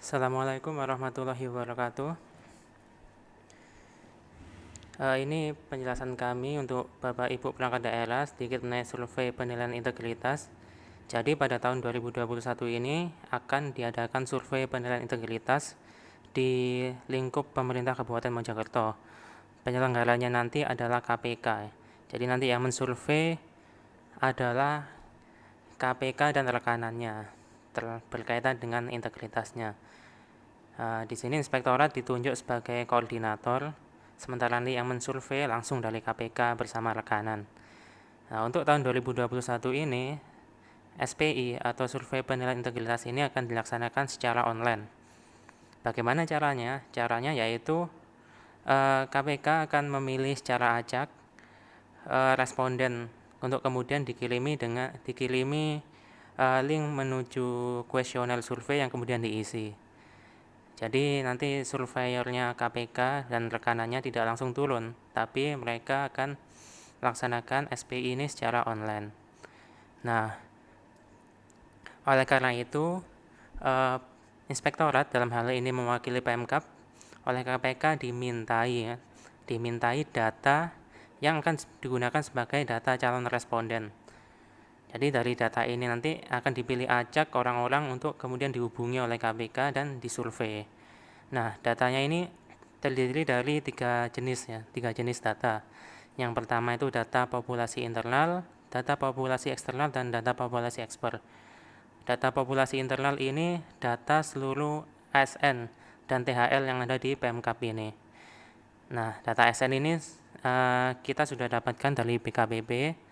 Assalamualaikum warahmatullahi wabarakatuh. Ini penjelasan kami untuk Bapak Ibu perangkat daerah sedikit mengenai survei penilaian integritas. Jadi pada tahun 2021 ini akan diadakan survei penilaian integritas di lingkup pemerintah Kabupaten Mojokerto. Penyelenggaranya nanti adalah KPK. Jadi nanti yang mensurvei adalah KPK dan rekanannya berkaitan dengan integritasnya. Di sini inspektorat ditunjuk sebagai koordinator, sementara nanti yang mensurvei langsung dari KPK bersama rekanan. Nah, untuk tahun 2021 ini, SPI atau survei penilaian integritas ini akan dilaksanakan secara online. Bagaimana caranya? Caranya yaitu KPK akan memilih secara acak responden untuk kemudian dikirimi link menuju kuesioner survei yang kemudian diisi. Jadi nanti surveyornya KPK dan rekanannya tidak langsung turun, tapi mereka akan laksanakan SPI ini secara online. Nah, oleh karena itu, inspektorat dalam hal ini mewakili Pemkab oleh KPK dimintai data yang akan digunakan sebagai data calon responden. Jadi dari data ini nanti akan dipilih acak orang-orang untuk kemudian dihubungi oleh KPK dan disurvei. Nah, datanya ini terdiri dari tiga jenis data. Yang pertama itu data populasi internal, data populasi eksternal, dan data populasi ekspor. Data populasi internal ini data seluruh ASN dan THL yang ada di Pemkab ini. Nah, data ASN ini kita sudah dapatkan dari BKPB.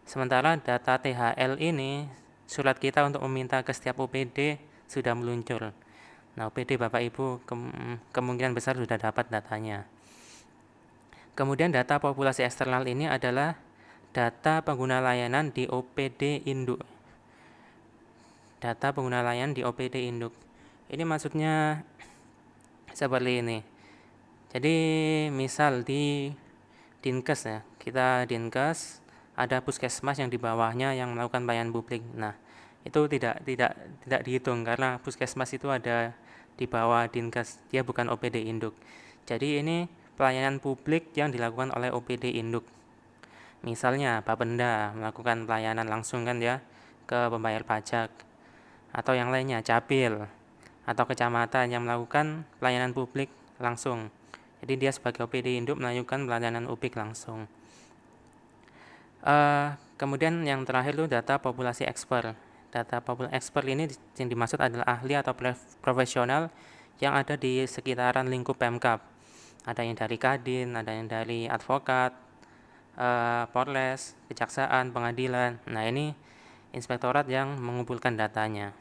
Sementara data THL ini surat kita untuk meminta ke setiap OPD sudah meluncur. Nah, OPD Bapak Ibu kemungkinan besar sudah dapat datanya. Kemudian data populasi eksternal ini adalah data pengguna layanan di OPD induk. Data pengguna layanan di OPD induk. Ini maksudnya seperti ini. Jadi misal di Dinkes ya, kita Dinkes ada puskesmas yang di bawahnya yang melakukan pelayanan publik. Nah, itu tidak dihitung karena puskesmas itu ada di bawah Dinkes, dia bukan OPD induk. Jadi ini pelayanan publik yang dilakukan oleh OPD induk. Misalnya Bapenda melakukan pelayanan langsung kan ya ke pembayar pajak, atau yang lainnya Capil atau kecamatan yang melakukan pelayanan publik langsung. Jadi dia sebagai OPD induk melakukan pelayanan publik langsung. Kemudian yang terakhir itu data populasi ekspor. Data populasi ekspor ini yang dimaksud adalah ahli atau profesional yang ada di sekitaran lingkup Pemkab. Ada yang dari Kadin, ada yang dari advokat, Polres, kejaksaan, pengadilan. Nah, ini inspektorat yang mengumpulkan datanya.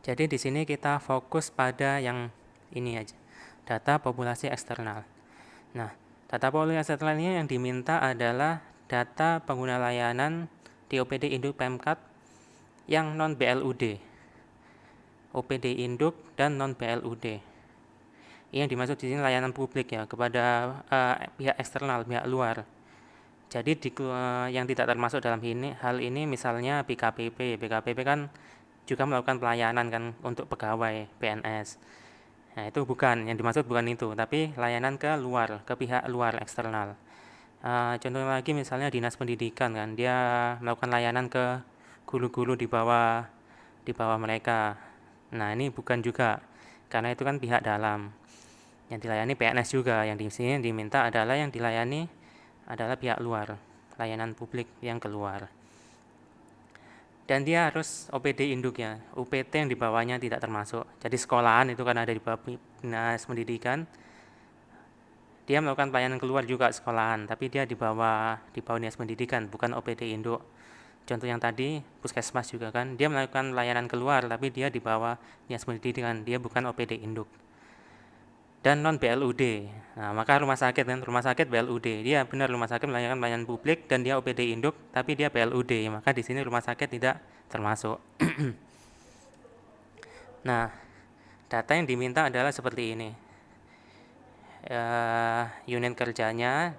Jadi di sini kita fokus pada yang ini aja, data populasi eksternal. Nah, data populasi eksternal ini yang diminta adalah data pengguna layanan di OPD induk Pemkab yang non BLUD, OPD induk dan non BLUD. Ini yang dimaksud di sini layanan publik ya kepada pihak eksternal, pihak luar. Jadi yang tidak termasuk dalam hal ini misalnya BKPP. BKPP kan juga melakukan pelayanan kan untuk pegawai PNS. Nah, itu bukan, yang dimaksud bukan itu, tapi layanan ke luar, ke pihak luar eksternal. Contohnya lagi misalnya dinas pendidikan kan, dia melakukan layanan ke guru-guru di bawah mereka. Nah, ini bukan juga, karena itu kan pihak dalam. Yang dilayani PNS juga, yang di sini diminta adalah yang dilayani adalah pihak luar, layanan publik yang keluar. Dan dia harus OPD induknya, UPT yang di bawahnya tidak termasuk. Jadi sekolahan itu kan ada di bawah dinas pendidikan. Dia melakukan pelayanan keluar juga sekolahan, tapi dia di bawah dinas pendidikan, bukan OPD induk. Contoh yang tadi puskesmas juga kan, dia melakukan layanan keluar, tapi dia di bawah dinas pendidikan, dia bukan OPD induk. Dan non BLUD. Nah, maka rumah sakit kan, rumah sakit BLUD. Dia benar rumah sakit melakukan pelayanan publik dan dia OPD induk, tapi dia BLUD. Maka di sini rumah sakit tidak termasuk. Nah, data yang diminta adalah seperti ini. Unit kerjanya,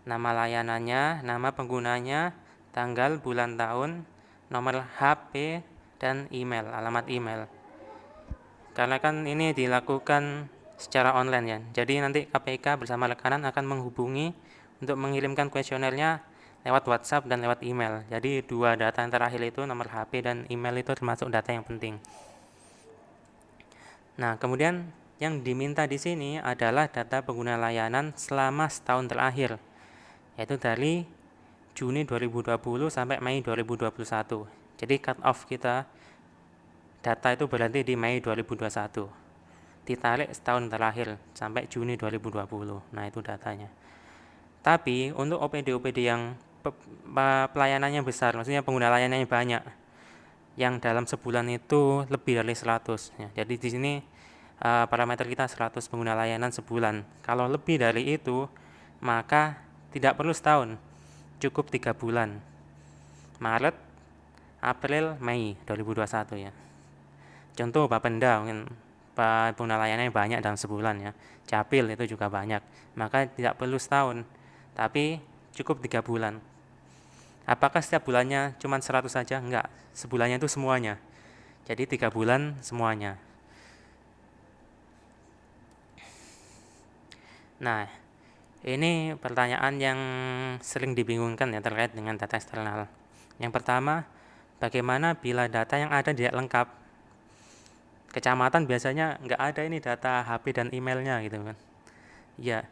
nama layanannya, nama penggunanya, tanggal, bulan, tahun, nomor HP, dan email, alamat email. Karena kan ini dilakukan secara online ya. Jadi nanti KPK bersama rekanan akan menghubungi untuk mengirimkan kuesionernya lewat WhatsApp dan lewat email. Jadi dua data yang terakhir itu, nomor HP dan email, itu termasuk data yang penting. Nah, kemudian yang diminta di sini adalah data pengguna layanan selama setahun terakhir, yaitu dari Juni 2020 sampai Mei 2021. Jadi cut off kita data itu berarti di Mei 2021. Ditarik setahun terakhir sampai Juni 2020. Nah, itu datanya. Tapi untuk OPD-OPD yang pelayanannya besar, maksudnya pengguna layanannya banyak, yang dalam sebulan itu lebih dari 100 ya. Jadi di sini parameter kita 100 pengguna layanan sebulan. Kalau lebih dari itu, maka tidak perlu setahun, cukup 3 bulan. Maret, April, Mei 2021 ya. Contoh Bapenda mungkin pengguna layanannya banyak dalam sebulan ya. Capil itu juga banyak. Maka tidak perlu setahun, tapi cukup 3 bulan. Apakah setiap bulannya cuma 100 saja? Enggak, sebulannya itu semuanya. Jadi 3 bulan semuanya. Nah, ini pertanyaan yang sering dibingungkan ya terkait dengan data eksternal. Yang pertama, bagaimana bila data yang ada tidak lengkap? Kecamatan biasanya nggak ada ini data HP dan emailnya gitu kan. Ya,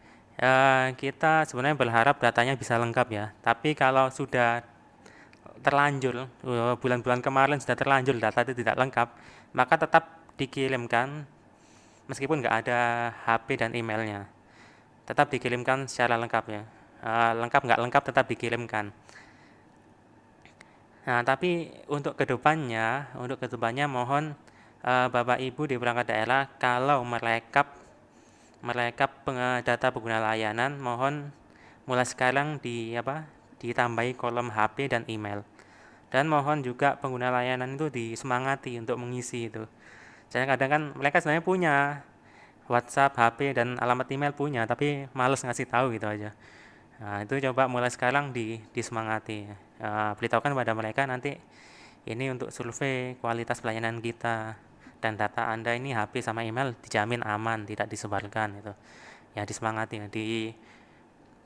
kita sebenarnya berharap datanya bisa lengkap ya. Tapi kalau sudah terlanjur, bulan-bulan kemarin sudah terlanjur data itu tidak lengkap, maka tetap dikirimkan meskipun nggak ada HP dan emailnya. Tetap dikirimkan secara lengkap ya. Lengkap nggak lengkap tetap dikirimkan. Nah, tapi untuk kedepannya mohon Bapak Ibu di perangkat daerah kalau merekap data pengguna layanan, mohon mulai sekarang ditambahi kolom HP dan email. Dan mohon juga pengguna layanan itu disemangati untuk mengisi itu. Saya kadang kan mereka sebenarnya punya WhatsApp, HP dan alamat email punya, tapi males ngasih tahu gitu aja. Nah, itu coba mulai sekarang disemangati. Beritahukan pada mereka nanti ini untuk survei kualitas pelayanan kita dan data Anda ini HP sama email dijamin aman, tidak disebarkan itu. Ya disemangati,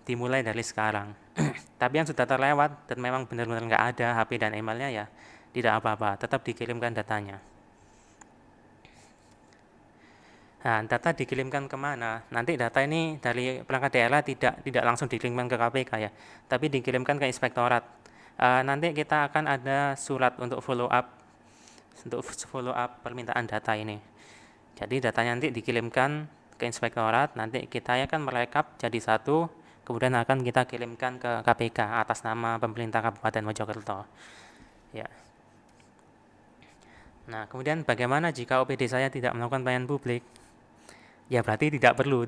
dimulai dari sekarang. Tapi yang sudah terlewat dan memang benar-benar nggak ada HP dan emailnya ya tidak apa-apa, tetap dikirimkan datanya. Nah, data dikirimkan kemana? Nanti data ini dari perangkat daerah tidak langsung dikirimkan ke KPK ya, tapi dikirimkan ke inspektorat. Nanti kita akan ada surat untuk follow up permintaan data ini. Jadi datanya nanti dikirimkan ke inspektorat, nanti kita akan merekap jadi satu, kemudian akan kita kirimkan ke KPK atas nama pemerintah Kabupaten Mojokerto. Ya. Nah, kemudian bagaimana jika OPD saya tidak melakukan pelayanan publik? Ya berarti tidak perlu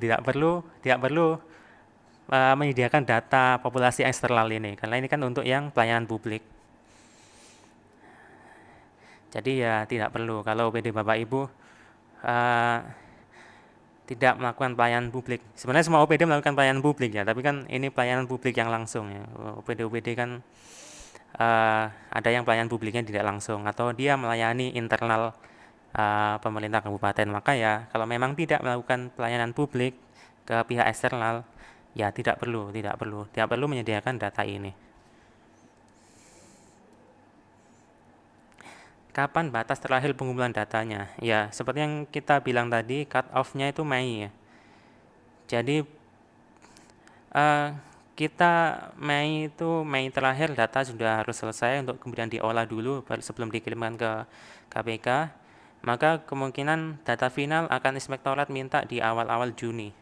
menyediakan data populasi eksternal ini, karena ini kan untuk yang pelayanan publik. Jadi ya tidak perlu kalau OPD Bapak Ibu uh, tidak melakukan pelayanan publik. Sebenarnya semua OPD melakukan pelayanan publik ya, tapi kan ini pelayanan publik yang langsung ya. OPD-OPD kan ada yang pelayanan publiknya tidak langsung atau dia melayani internal pemerintah kabupaten. Maka ya kalau memang tidak melakukan pelayanan publik ke pihak eksternal, ya tidak perlu menyediakan data ini. Kapan batas terakhir pengumpulan datanya? Ya, seperti yang kita bilang tadi, cut off-nya itu Mei ya. Jadi uh, kita Mei terakhir data sudah harus selesai untuk kemudian diolah dulu sebelum dikirimkan ke KPK. Maka kemungkinan data final akan inspektorat minta di awal-awal Juni,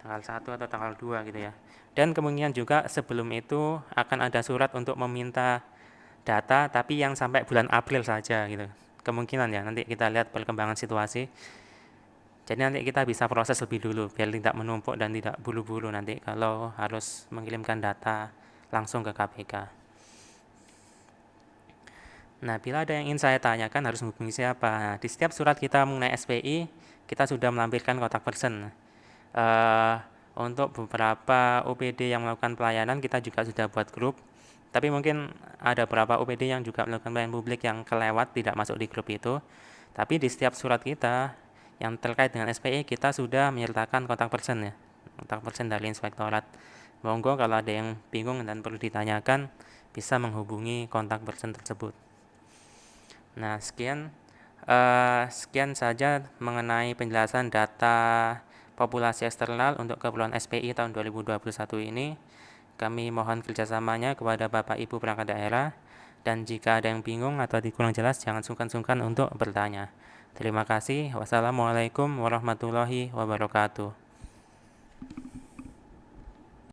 tanggal 1 atau tanggal 2 gitu ya. Dan kemungkinan juga sebelum itu akan ada surat untuk meminta data tapi yang sampai bulan April saja gitu. Kemungkinan ya, nanti kita lihat perkembangan situasi. Jadi nanti kita bisa proses lebih dulu biar tidak menumpuk dan tidak buru-buru nanti kalau harus mengirimkan data langsung ke KPK. Nah, bila ada yang ingin saya tanyakan harus menghubungi siapa? Nah, di setiap surat kita mengenai SPI, kita sudah melampirkan kontak person. Untuk beberapa OPD yang melakukan pelayanan, kita juga sudah buat grup. Tapi mungkin ada beberapa OPD yang juga melakukan pelayanan publik yang kelewat, tidak masuk di grup itu. Tapi di setiap surat kita, yang terkait dengan SPI kita sudah menyertakan kontak person ya, kontak person dari inspektorat. Monggo kalau ada yang bingung dan perlu ditanyakan bisa menghubungi kontak person tersebut. Nah, sekian saja mengenai penjelasan data populasi eksternal untuk keperluan SPI tahun 2021 ini. Kami mohon kerjasamanya kepada Bapak Ibu perangkat daerah, dan jika ada yang bingung atau kurang jelas jangan sungkan-sungkan untuk bertanya. Terima kasih. Wassalamualaikum warahmatullahi wabarakatuh.